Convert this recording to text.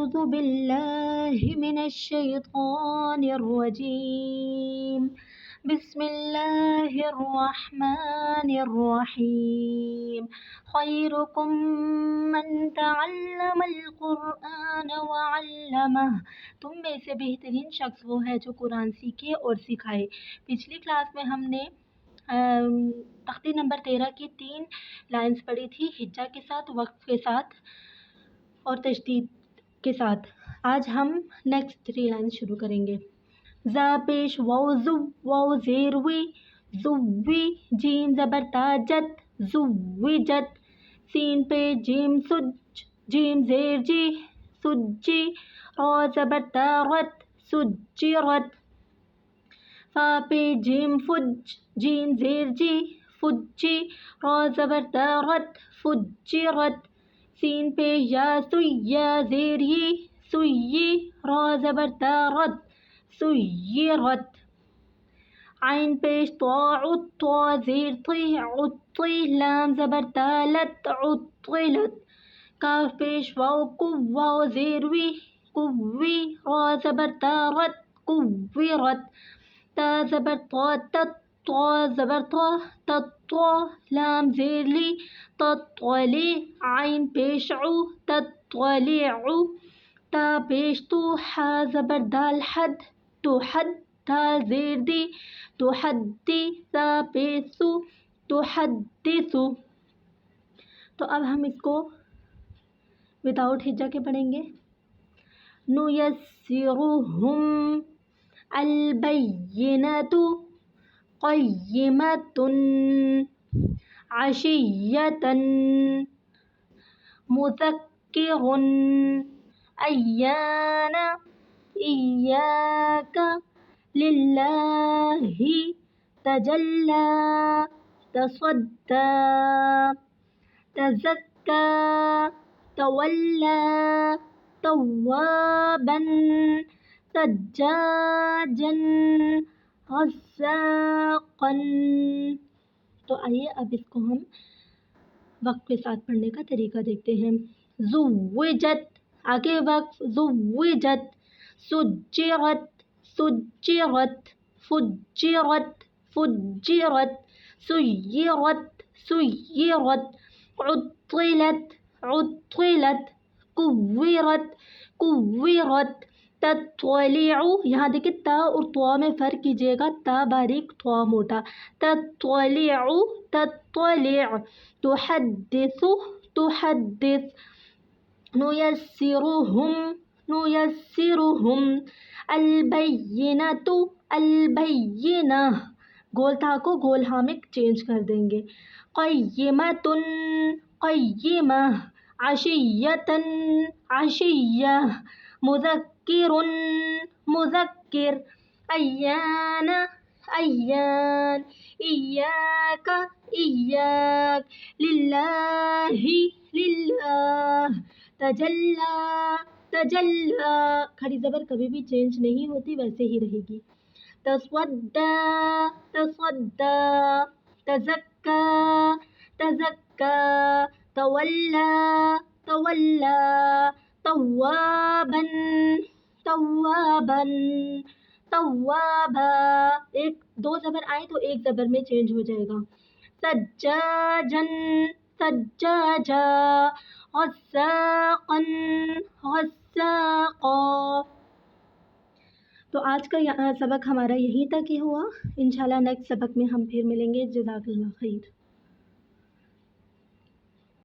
أعوذ بالله من الشيطان الرجيم بسم الله الرحمن الرحيم خيركم من تعلم القرآن وعلمه تم میں سے بہترین شخص وہ ہے جو قرآن سیکھے اور سکھائے۔ پچھلی کلاس میں ہم نے تختی نمبر 13 کی 3 لائنز پڑھی تھی، ہجا کے ساتھ، وقف کے ساتھ اور تشدید کے ساتھ۔ آج ہم نیکسٹ 3 لائنز شروع کریں گے۔ زا پیش واو زو، واو زیر وی، زوی، جیم زبر تا جت، زوجت، سین پہ جیم سج، جیم زیر جی، سجی، را زبر تا رت، سجرت، فا پہ جیم فج، جیم زیر جی، فجی، را زبر تا رت، فجرت، سین پہ یا سوی، یا زیر ی، سوی، را زبر تا رت، سیرت، عین پیش طاع، طا زیر طی، عطی، لام زبر تا لت، عطلت، کاف پیش واو کو، واو زیر وی، کوی، را زبر تا رت، کورت، تا زبر تا تت، تا زبر تا، تطا، لام زیر لی، تطلی، عین پیش عو، تطلع، تا پیش تو، حا زبر دال حد، تحد، تا زیر دی، تحدی، سا پیش سو، تحدثو۔ تو اب ہم اس کو وداؤٹ ہجا کے پڑھیں گے۔ نُيَسِّرُهُمْ الْبَيِّنَةُ قَيِّمَةٌ عَشِيَّةً مُذَكِّرٌ أَيَّانَ إِيَّاكَ لِلَّهِ تَجَلَّى تَصَدَّى تَزَكَّى تَوَلَّى تَوَّابًا سَجَّاجًا غَسَّاقًا۔ تو آئیے اب اس کو ہم وقف کے ساتھ پڑھنے کا طریقہ دیکھتے ہیں۔ زوجت، آگے وقف، زوجت، سجرت، سجرت، فجرت، فجرت، سیرت، سیرت، عطلت، عطلت، کورت، کورت، تطلع، یہاں دیکھیں تا اور طوا میں فرق کیجیے گا، تا باریک، طوا موٹا، تطلع، تطلع، تحدث، تحدث، نُيَسِّرُهُمْ، نُيَسِّرُهُمْ، الْبَيِّنَةُ، الْبَيِّنَةُ، گول تا کو گول ہاں میں چینج کر دیں گے، قَيِّمَةٌ، قَيِّمَةٌ، عَشِيَّةً، عَشِيَّةً، مُذَكِّرٌ، مُذَكِّرٌ، أَيَّانَ، أَيَّانَ، إِيَّاكَ، إِيَّاكَ، لِلَّهِ، لِلَّهِ، تَجَلَّى، تَجَلَّى، کھڑی زبر کبھی بھی چینج نہیں ہوتی، ویسے ہی رہے گی، تَصَدَّى، تَصَدَّى، تَزَكَّى، تَزَكَّى، تَوَلَّى، تَوَلَّى، تَوَّابًا، تَوَّابًا، تَوَّابًا، ایک دو زبر آئے تو ایک زبر میں چینج ہو جائے گا، سجاجًا، سجاجا، غساقًا، غساقا۔ تو آج کا سبق ہمارا یہیں تک ہی ہوا، انشاءاللہ نیکسٹ سبق میں ہم پھر ملیں گے۔ جزاک اللہ خیر۔